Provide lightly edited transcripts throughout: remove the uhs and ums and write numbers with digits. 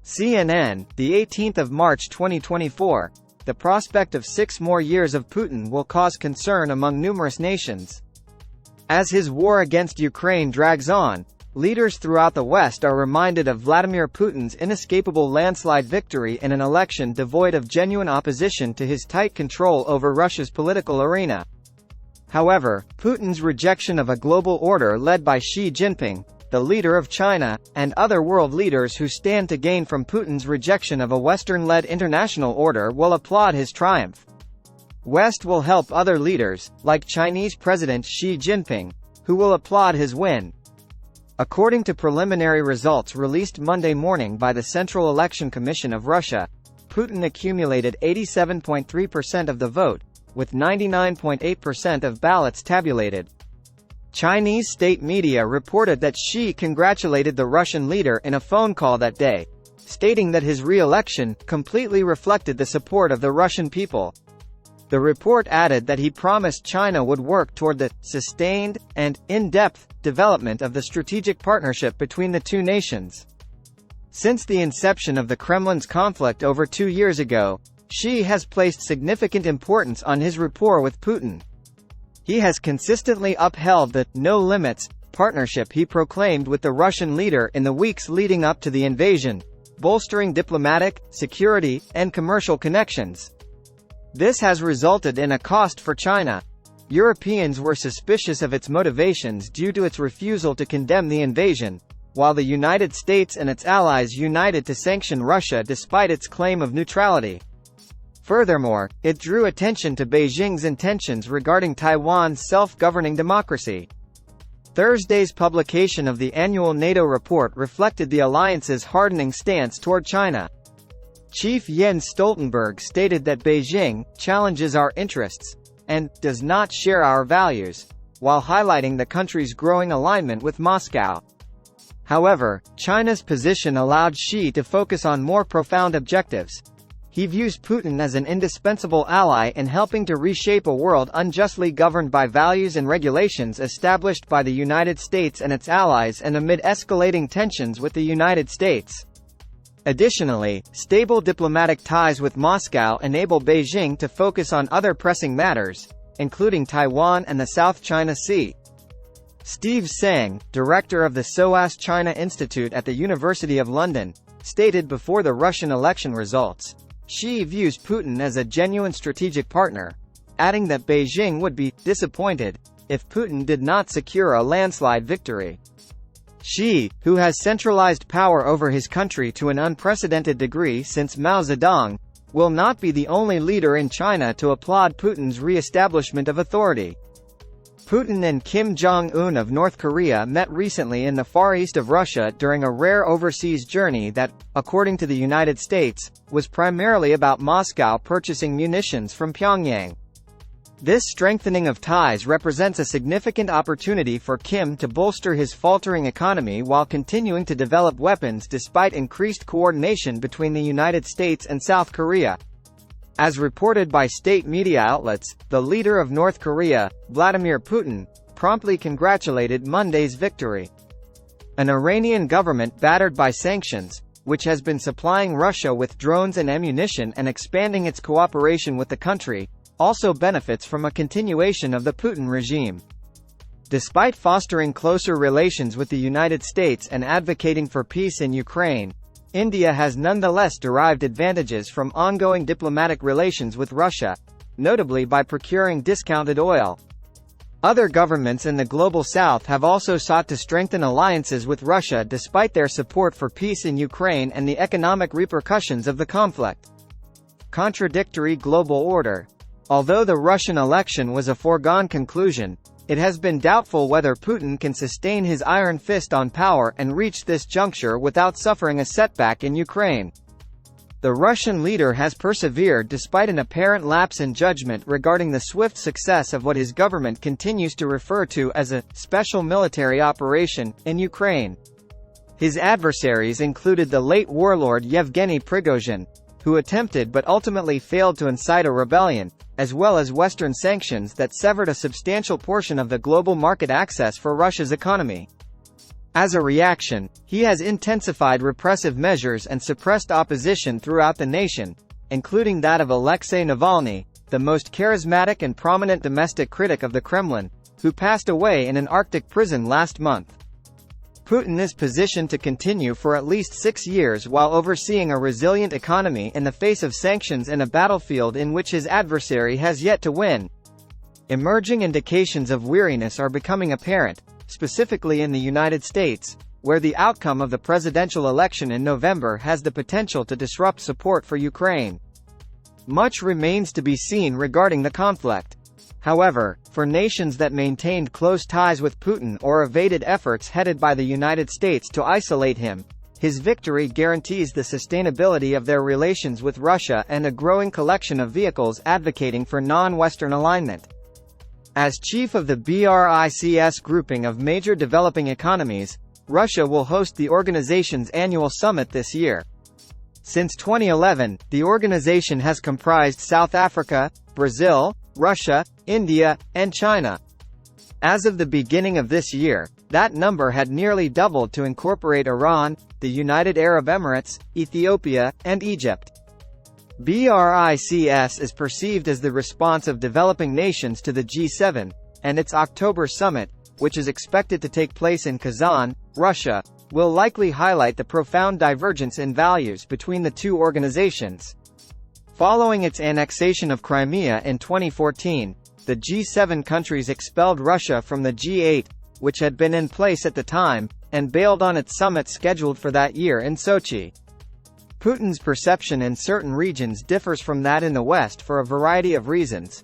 CNN, the 18th of March 2024. The prospect of 6 more years of Putin will cause concern among numerous nations. As his war against Ukraine drags on, leaders throughout the West are reminded of Vladimir Putin's inescapable landslide victory in an election devoid of genuine opposition to his tight control over Russia's political arena. However, Putin's rejection of a global order led by Xi Jinping, the leader of China, and other world leaders who stand to gain from Putin's rejection of a Western-led international order will applaud his triumph. West will help other leaders, like Chinese President Xi Jinping, who will applaud his win. According to preliminary results released Monday morning by the Central Election Commission of Russia, Putin accumulated 87.3% of the vote, with 99.8% of ballots tabulated. Chinese state media reported that Xi congratulated the Russian leader in a phone call that day, stating that his re-election completely reflected the support of the Russian people. The report added that he promised China would work toward the sustained and in-depth development of the strategic partnership between the two nations. Since the inception of the Kremlin's conflict over 2 years ago, Xi has placed significant importance on his rapport with Putin. He has consistently upheld the no-limits partnership he proclaimed with the Russian leader in the weeks leading up to the invasion, bolstering diplomatic, security, and commercial connections. This has resulted in a cost for China. Europeans were suspicious of its motivations due to its refusal to condemn the invasion, while the United States and its allies united to sanction Russia despite its claim of neutrality. Furthermore, it drew attention to Beijing's intentions regarding Taiwan's self-governing democracy. Thursday's publication of the annual NATO report reflected the alliance's hardening stance toward China. Chief Jens Stoltenberg stated that Beijing challenges our interests and does not share our values, while highlighting the country's growing alignment with Moscow. However, China's position allowed Xi to focus on more profound objectives. He views Putin as an indispensable ally in helping to reshape a world unjustly governed by values and regulations established by the United States and its allies and amid escalating tensions with the United States. Additionally, stable diplomatic ties with Moscow enable Beijing to focus on other pressing matters, including Taiwan and the South China Sea. Steve Tsang, director of the SOAS China Institute at the University of London, stated before the Russian election results, Xi views Putin as a genuine strategic partner, adding that Beijing would be disappointed if Putin did not secure a landslide victory. Xi, who has centralized power over his country to an unprecedented degree since Mao Zedong, will not be the only leader in China to applaud Putin's re-establishment of authority. Putin and Kim Jong-un of North Korea met recently in the Far East of Russia during a rare overseas journey that, according to the United States, was primarily about Moscow purchasing munitions from Pyongyang. This strengthening of ties represents a significant opportunity for Kim to bolster his faltering economy while continuing to develop weapons despite increased coordination between the United States and South Korea. As reported by state media outlets, the leader of North Korea, Vladimir Putin, promptly congratulated Monday's victory. An Iranian government battered by sanctions, which has been supplying Russia with drones and ammunition and expanding its cooperation with the country, also benefits from a continuation of the Putin regime. Despite fostering closer relations with the United States and advocating for peace in Ukraine, India has nonetheless derived advantages from ongoing diplomatic relations with Russia, notably by procuring discounted oil. Other governments in the Global South have also sought to strengthen alliances with Russia despite their support for peace in Ukraine and the economic repercussions of the conflict. Contradictory global order. Although the Russian election was a foregone conclusion, it has been doubtful whether Putin can sustain his iron fist on power and reach this juncture without suffering a setback in Ukraine. The Russian leader has persevered despite an apparent lapse in judgment regarding the swift success of what his government continues to refer to as a special military operation in Ukraine. His adversaries included the late warlord Yevgeny Prigozhin, who attempted but ultimately failed to incite a rebellion, as well as Western sanctions that severed a substantial portion of the global market access for Russia's economy. As a reaction, he has intensified repressive measures and suppressed opposition throughout the nation, including that of Alexei Navalny, the most charismatic and prominent domestic critic of the Kremlin, who passed away in an Arctic prison last month. Putin is positioned to continue for at least 6 years while overseeing a resilient economy in the face of sanctions in a battlefield in which his adversary has yet to win. Emerging indications of weariness are becoming apparent, specifically in the United States, where the outcome of the presidential election in November has the potential to disrupt support for Ukraine. Much remains to be seen regarding the conflict. However, for nations that maintained close ties with Putin or evaded efforts headed by the United States to isolate him, his victory guarantees the sustainability of their relations with Russia and a growing collection of vehicles advocating for non-Western alignment. As chief of the BRICS grouping of major developing economies, Russia will host the organization's annual summit this year. Since 2011, the organization has comprised South Africa, Brazil, Russia, India, and China. As of the beginning of this year, that number had nearly doubled to incorporate Iran, the United Arab Emirates, Ethiopia, and Egypt. BRICS is perceived as the response of developing nations to the G7, and its October summit, which is expected to take place in Kazan, Russia, will likely highlight the profound divergence in values between the two organizations. Following its annexation of Crimea in 2014, the G7 countries expelled Russia from the G8, which had been in place at the time, and bailed on its summit scheduled for that year in Sochi. Putin's perception in certain regions differs from that in the West for a variety of reasons.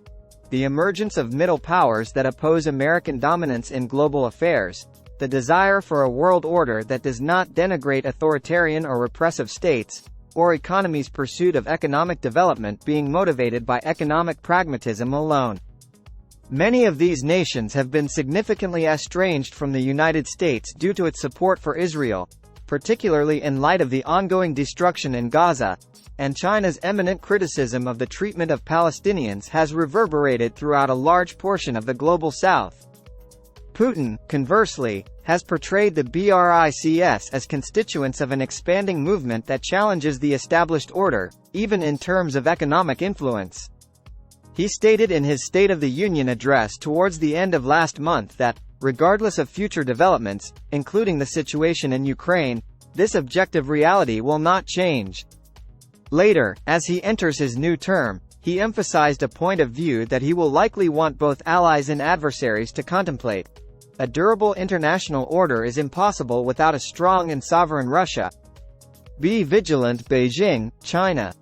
The emergence of middle powers that oppose American dominance in global affairs, the desire for a world order that does not denigrate authoritarian or repressive states, or economies' pursuit of economic development being motivated by economic pragmatism alone. Many of these nations have been significantly estranged from the United States due to its support for Israel, particularly in light of the ongoing destruction in Gaza, and China's eminent criticism of the treatment of Palestinians has reverberated throughout a large portion of the global South. Putin, conversely, has portrayed the BRICS as constituents of an expanding movement that challenges the established order, even in terms of economic influence. He stated in his State of the Union address towards the end of last month that, regardless of future developments, including the situation in Ukraine, this objective reality will not change. Later, as he enters his new term, he emphasized a point of view that he will likely want both allies and adversaries to contemplate. A durable international order is impossible without a strong and sovereign Russia. Be vigilant, Beijing, China.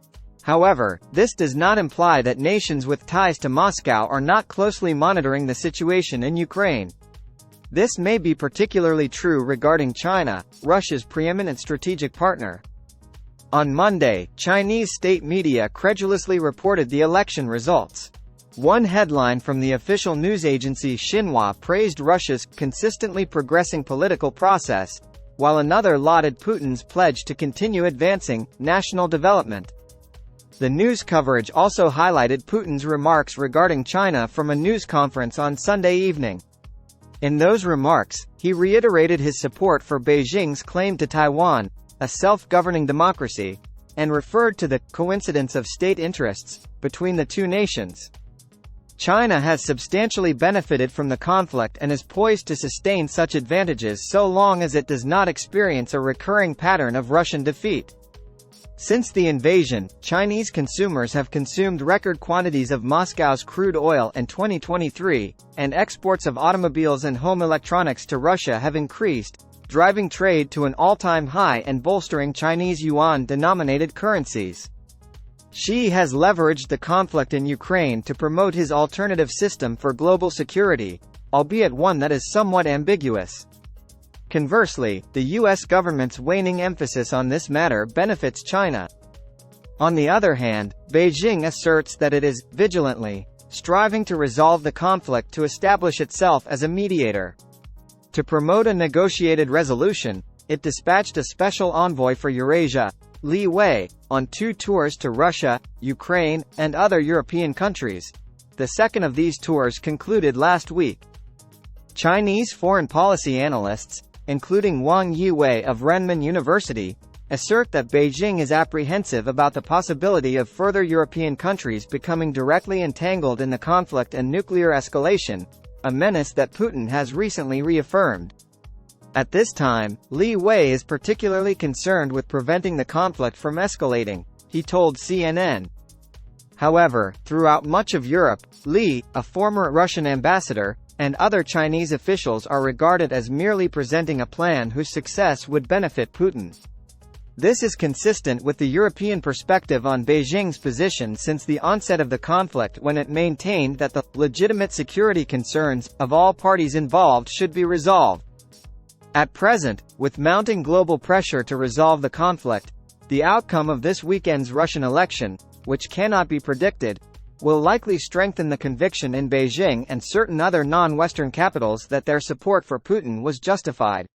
However, this does not imply that nations with ties to Moscow are not closely monitoring the situation in Ukraine. This may be particularly true regarding China, Russia's preeminent strategic partner. On Monday, Chinese state media credulously reported the election results. One headline from the official news agency Xinhua praised Russia's consistently progressing political process, while another lauded Putin's pledge to continue advancing national development. The news coverage also highlighted Putin's remarks regarding China from a news conference on Sunday evening. In those remarks, he reiterated his support for Beijing's claim to Taiwan, a self-governing democracy, and referred to the coincidence of state interests between the two nations. China has substantially benefited from the conflict and is poised to sustain such advantages so long as it does not experience a recurring pattern of Russian defeat. Since the invasion, Chinese consumers have consumed record quantities of Moscow's crude oil in 2023, and exports of automobiles and home electronics to Russia have increased, driving trade to an all-time high and bolstering Chinese yuan-denominated currencies. Xi has leveraged the conflict in Ukraine to promote his alternative system for global security, albeit one that is somewhat ambiguous. Conversely, the U.S. government's waning emphasis on this matter benefits China. On the other hand, Beijing asserts that it is, vigilantly, striving to resolve the conflict to establish itself as a mediator. To promote a negotiated resolution, it dispatched a special envoy for Eurasia, Li Wei, on 2 tours to Russia, Ukraine, and other European countries. The second of these tours concluded last week. Chinese foreign policy analysts, including Wang Yiwei of Renmin University, assert that Beijing is apprehensive about the possibility of further European countries becoming directly entangled in the conflict and nuclear escalation, a menace that Putin has recently reaffirmed. At this time, Li Wei is particularly concerned with preventing the conflict from escalating, he told CNN. However, throughout much of Europe, Li, a former Russian ambassador, and other Chinese officials are regarded as merely presenting a plan whose success would benefit Putin. This is consistent with the European perspective on Beijing's position since the onset of the conflict, when it maintained that the legitimate security concerns of all parties involved should be resolved. At present, with mounting global pressure to resolve the conflict, the outcome of this weekend's Russian election, which cannot be predicted, will likely strengthen the conviction in Beijing and certain other non-Western capitals that their support for Putin was justified.